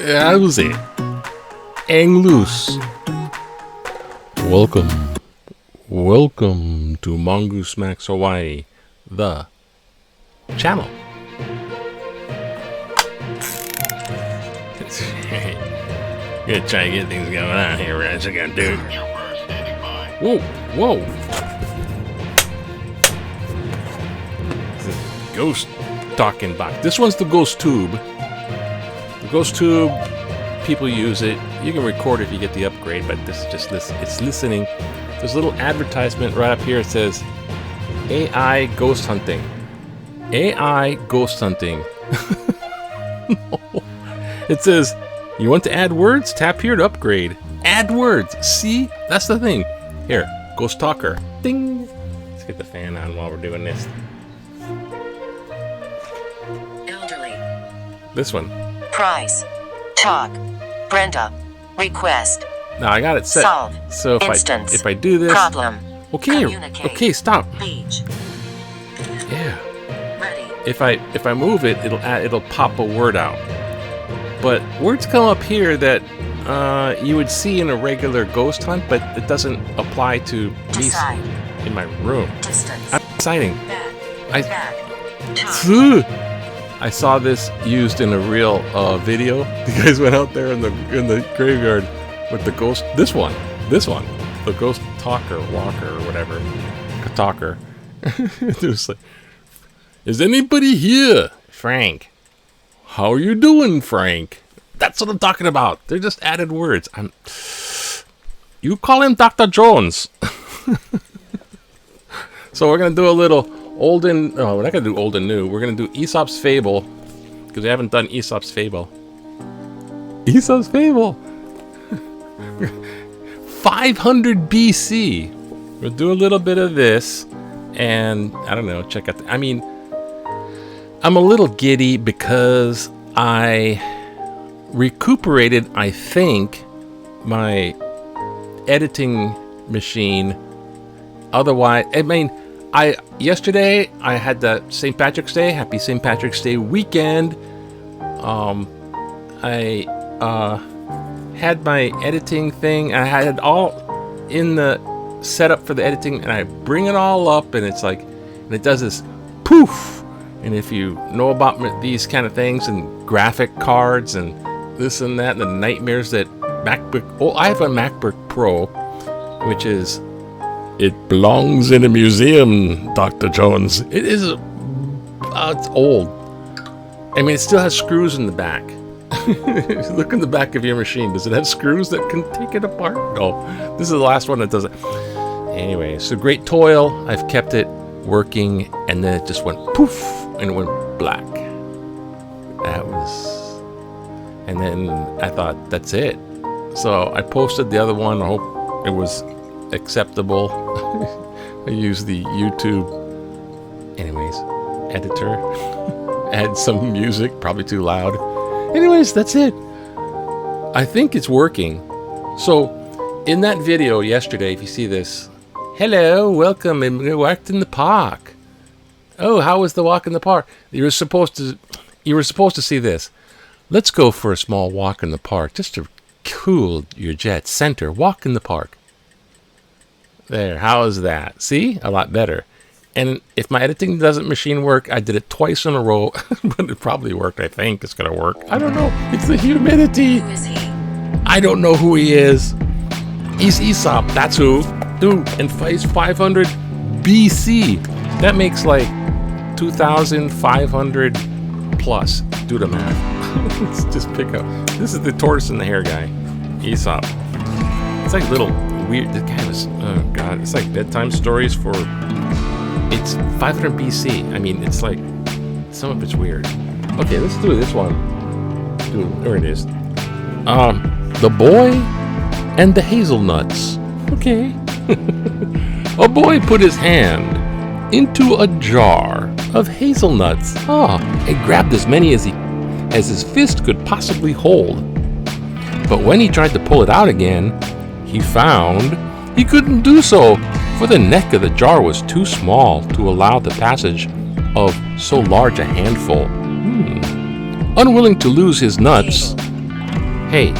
That was it. Hang loose. Welcome to Mongoose Max Hawaii, the channel. Gonna try to get things going on here, right? So I gotta do it. Whoa! This is ghost talking box. This one's the ghost tube. The ghost tube, people use it. You can record if you get the upgrade, but this is just it's listening. There's a little advertisement right up here. It says AI ghost hunting. AI ghost hunting. No. It says, you want to add words? Tap here to upgrade. Add words. See? That's the thing. Here, ghost talker. Ding. Let's get the fan on while we're doing this. Elderly. This one. Price. Talk. Brenda. Request. Now I got it set. Solve. So if I do this. Problem. Okay, stop. Page. Yeah. Ready. If I move it, it'll pop a word out. But words come up here that you would see in a regular ghost hunt, but it doesn't apply to me in my room. Distance. That's exciting. Back. I saw this used in a real video. The guys went out there in the graveyard with the ghost. This one, the ghost talker, walker, or whatever, talker. It was like, is anybody here, Frank? How are you doing, Frank? That's what I'm talking about. They're just added words. You call him Dr. Jones. So we're going to do a little old and... No, we're not going to do old and new. We're going to do Aesop's Fable. Because we haven't done Aesop's Fable. Aesop's Fable. 500 BC. We'll do a little bit of this. And, I don't know, check out... I'm a little giddy because I recuperated, I think, my editing machine. Otherwise, yesterday I had the St. Patrick's Day. Happy St. Patrick's Day weekend. I had my editing thing. I had it all in the setup for the editing, and I bring it all up, and it's like, and it does this poof. And if you know about these kind of things and graphic cards and this and that and the nightmares that MacBook... Oh, I have a MacBook Pro, which is... It belongs in a museum, Dr. Jones. It is... it's old. It still has screws in the back. Look in the back of your machine. Does it have screws that can take it apart? No. This is the last one that does it. Anyway, so great toil. I've kept it working, and then it just went poof. And it went black. And then I thought, that's it. So I posted the other one. I hope it was acceptable. I used the YouTube, anyways, editor. Add some music, probably too loud. Anyways, that's it. I think it's working. So in that video yesterday, if you see this, hello, welcome, and we walked in the park. Oh, how was the walk in the park? You were supposed to see this. Let's go for a small walk in the park just to cool your jets. Center, walk in the park. There, how is that? See? A lot better. And if my editing doesn't machine work, I did it twice in a row, but it probably worked. I think it's going to work. I don't know. It's the humidity. Who is he? I don't know who he is. He's Aesop. That's who. Dude, and he's 500 BC. That makes like 2,500 plus. Do the math. Let's just pick up. This is the tortoise and the hare guy. Aesop. It's like little weird. The guy was, oh god. It's like bedtime stories for. It's 500 BC. It's like some of it's weird. Okay, let's do this one. Dude, there it is. The boy and the hazelnuts. Okay. A boy put his hand into a jar of hazelnuts. And grabbed as many as his fist could possibly hold. But when he tried to pull it out again, he found he couldn't do so, for the neck of the jar was too small to allow the passage of so large a handful. Unwilling to lose his nuts, Hey,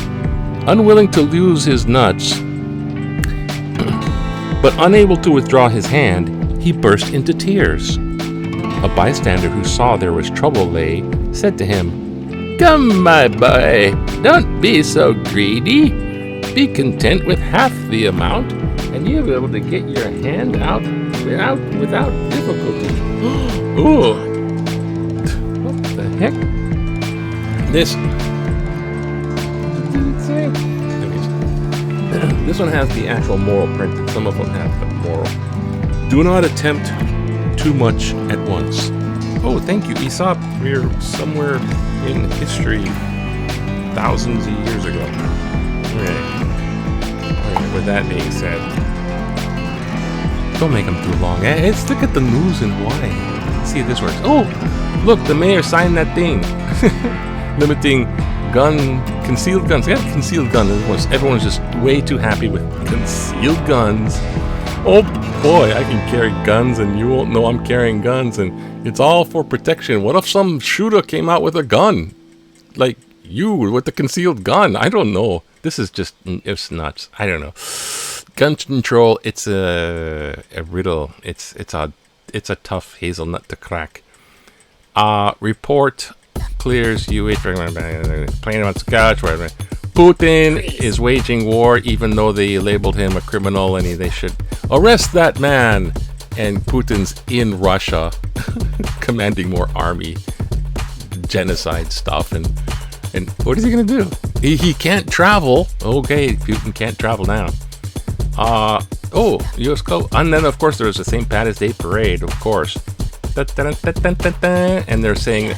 unwilling to lose his nuts, but unable to withdraw his hand, he burst into tears. A bystander who saw there was trouble said to him, "Come, my boy, don't be so greedy. Be content with half the amount, and you'll be able to get your hand out without difficulty." Ooh. What the heck? This... What did it say? This one has the actual moral printed. Some of them have the moral. Do not attempt too much at once. Oh, thank you, Aesop. We're somewhere in history thousands of years ago. Alright, with that being said, don't make them too long. Let's look at the news in Hawaii. Let's see if this works. Oh, look, the mayor signed that thing. Limiting concealed guns. Yeah, concealed guns. Everyone's just way too happy with concealed guns. Oh boy, I can carry guns and you won't know I'm carrying guns, and it's all for protection. What if some shooter came out with a gun? Like you with the concealed gun? I don't know. This is just, it's nuts. I don't know. Gun control, it's a riddle. It's a tough hazelnut to crack. Report clears UH playing on scotch. Putin is waging war, even though they labeled him a criminal, and they should arrest that man. And Putin's in Russia, commanding more army, genocide stuff, and what is he gonna do? He can't travel. Okay, Putin can't travel now. U.S. and then of course there's the St. Patty's Day parade, of course. And they're saying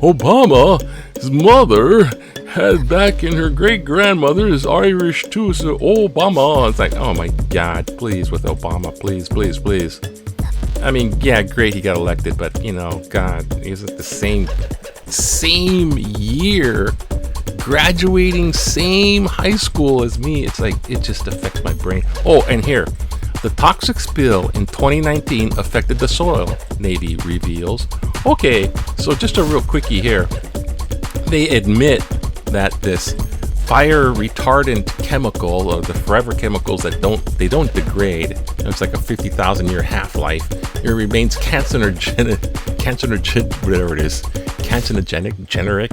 Obama's mother had back in her great grandmother is Irish too, so Obama. It's like, oh my God, please with Obama, please. I mean, yeah, great he got elected, but God, he's at the same year, graduating same high school as me. It's like, it just affects my brain. Oh, and here, the toxic spill in 2019 affected the soil, Navy reveals. Okay, so just a real quickie here. They admit that this fire retardant chemical, or the forever chemicals that don't degrade, it's like a 50,000 year half-life. It remains cancerogenic, whatever it is, generic,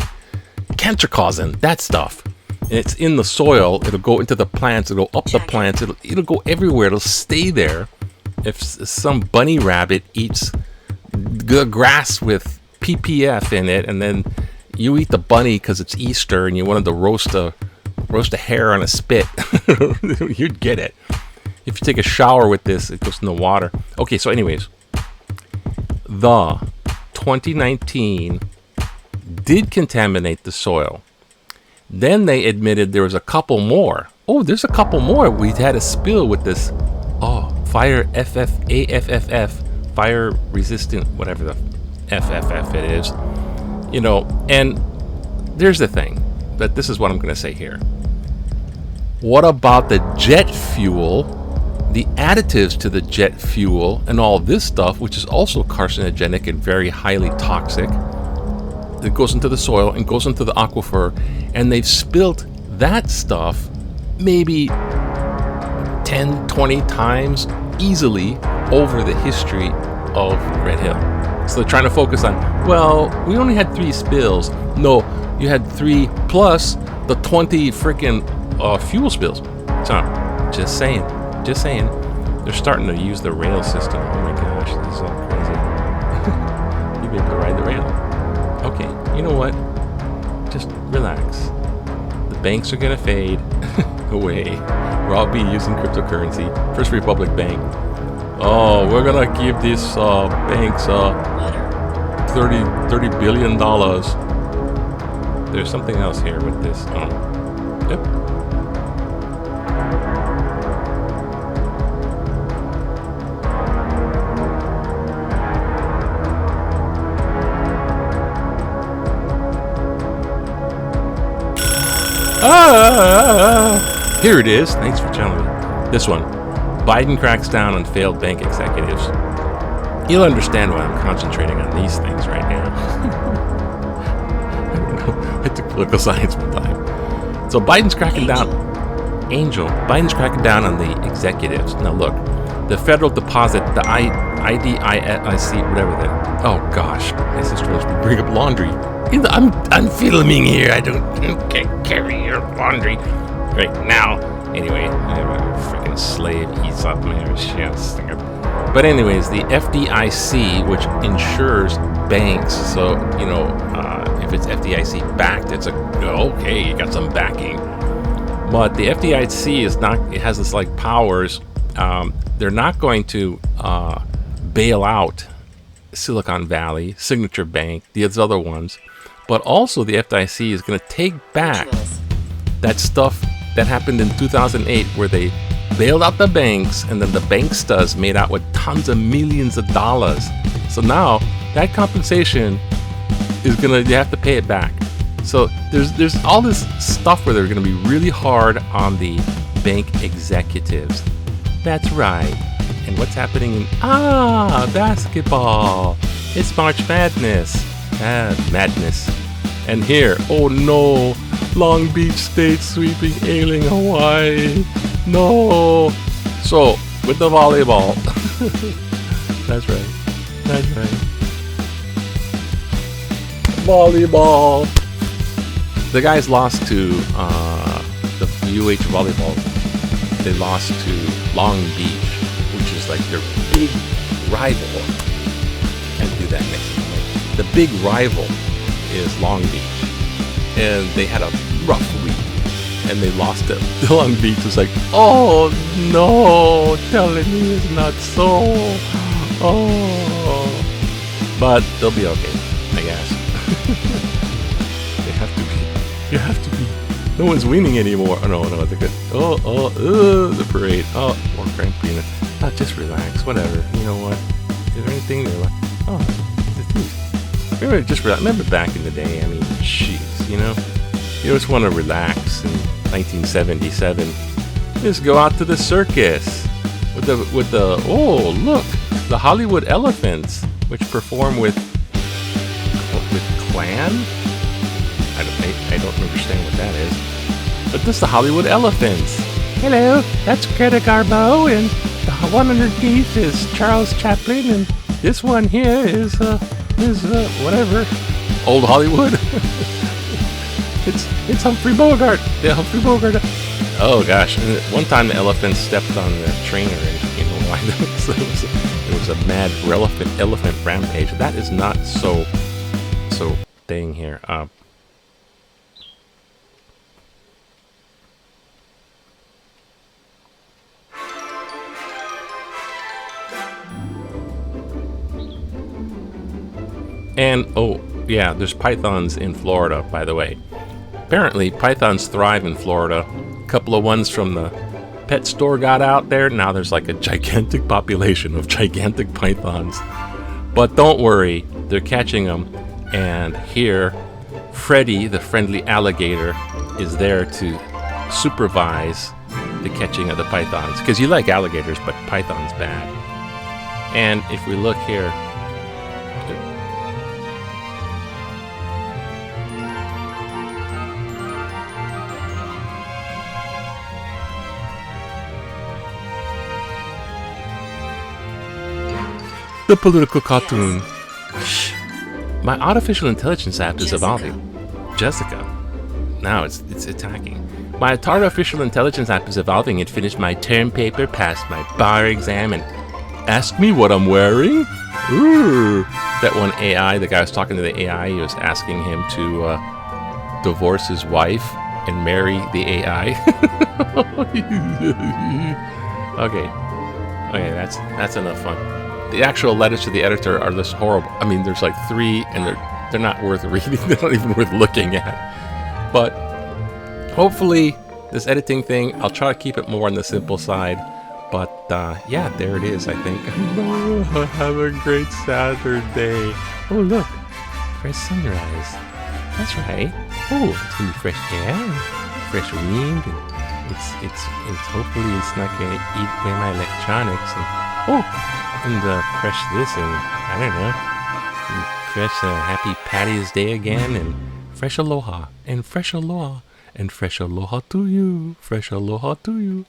cancer causing, that stuff. And it's in the soil. It'll go into the plants. It'll go up the plants. It'll go everywhere. It'll stay there. If some bunny rabbit eats the grass with PPF in it, and then you eat the bunny because it's Easter and you wanted to roast a hare on a spit, you'd get it. If you take a shower with this, it goes in the water. Okay, so anyways, the 2019 did contaminate the soil. Then they admitted there was a couple more. Oh, there's a couple more. We had a spill with this. Oh, fire AFFF, fire resistant, whatever the FFF it is. And there's the thing. But this is what I'm going to say here. What about the jet fuel, the additives to the jet fuel, and all this stuff, which is also carcinogenic and very highly toxic? It goes into the soil and goes into the aquifer, and they've spilt that stuff maybe 10, 20 times easily over the history of Red Hill. So they're trying to focus on, well, we only had 3 spills. No, you had 3 plus the 20 freaking fuel spills. So, just saying. They're starting to use the rail system. Oh my gosh, this is all crazy. You be able to ride the rail. Okay, you know what? Just relax. The banks are gonna fade away. We'll all be using cryptocurrency. First Republic Bank. Oh, we're gonna give these banks $30 billion. There's something else here with this. Yep. Here it is. Thanks for telling me. This one. Biden cracks down on failed bank executives. You'll understand why I'm concentrating on these things right now. I don't know. I political science one time. So Biden's cracking down. Angel. Biden's cracking down on the executives. Now look, the federal deposit, the IDIC, whatever that. Oh gosh, my sister wants me to bring up laundry. I'm filming here. I can't carry your laundry right now. Anyway, I have a freaking slave Aesop man. But anyways, the FDIC, which insures banks, so you know, if it's FDIC backed, it's okay, you got some backing. But the FDIC is not. It has this like powers. They're not going to bail out Silicon Valley, Signature Bank, these other ones, but also the FDIC is going to take back that stuff that happened in 2008 where they bailed out the banks and then the banksters made out with tons of millions of dollars. So now that compensation is you have to pay it back. So there's all this stuff where they're going to be really hard on the bank executives. That's right. And what's happening in basketball? It's March Madness. Madness. And here, oh no, Long Beach State sweeping ailing Hawaii. No. So with the volleyball. That's right. Volleyball. The guys lost to the UH volleyball. They lost to Long Beach, which is like their big rival. Can't do that next time. The big rival is Long Beach, and they had a rough week, and they lost it. Long Beach was like, oh no, telling me it's not so. Oh, but they'll be okay, I guess. You have to be. No one's winning anymore. Oh, no, they're good. The parade. Oh, more Frank Brina. Just relax, whatever. You know what? Is there anything there? Remember back in the day, I mean, jeez, you know? You just want to relax in 1977. Just go out to the circus with the look, the Hollywood Elephants, which perform with Clan? I don't understand what that is. But this is the Hollywood Elephants. Hello, that's Greta Garbo, and the one underneath is Charles Chaplin, and this one here is whatever. Old Hollywood. It's Humphrey Bogart. Yeah, Humphrey Bogart. Oh gosh, and one time the elephant stepped on the trainer, and you know why? It was a mad elephant rampage. That is not so thing here. And, oh, yeah, there's pythons in Florida, by the way. Apparently, pythons thrive in Florida. A couple of ones from the pet store got out there. Now there's like a gigantic population of gigantic pythons. But don't worry, they're catching them. And here, Freddy, the friendly alligator, is there to supervise the catching of the pythons. Because you like alligators, but pythons bad. And if we look here, the political cartoon. Shh. My artificial intelligence app is evolving. Jessica. Now it's attacking. My artificial intelligence app is evolving. It finished my term paper, passed my bar exam, and asked me what I'm wearing? Ooh. That one AI, the guy was talking to the AI, he was asking him to divorce his wife and marry the AI. Okay, that's enough fun. The actual letters to the editor are this horrible. I mean, there's like 3, and they're not worth reading. They're not even worth looking at. But hopefully, this editing thing, I'll try to keep it more on the simple side. But yeah, there it is. I think. Have a great Saturday. Oh look, fresh sunrise. That's right. Oh, it's gonna be fresh air, and fresh wind, and it's hopefully it's not gonna eat away my electronics. And fresh this, and I don't know, fresh Happy Patty's Day again, and fresh aloha, and fresh aloha, and fresh aloha to you. Fresh aloha to you.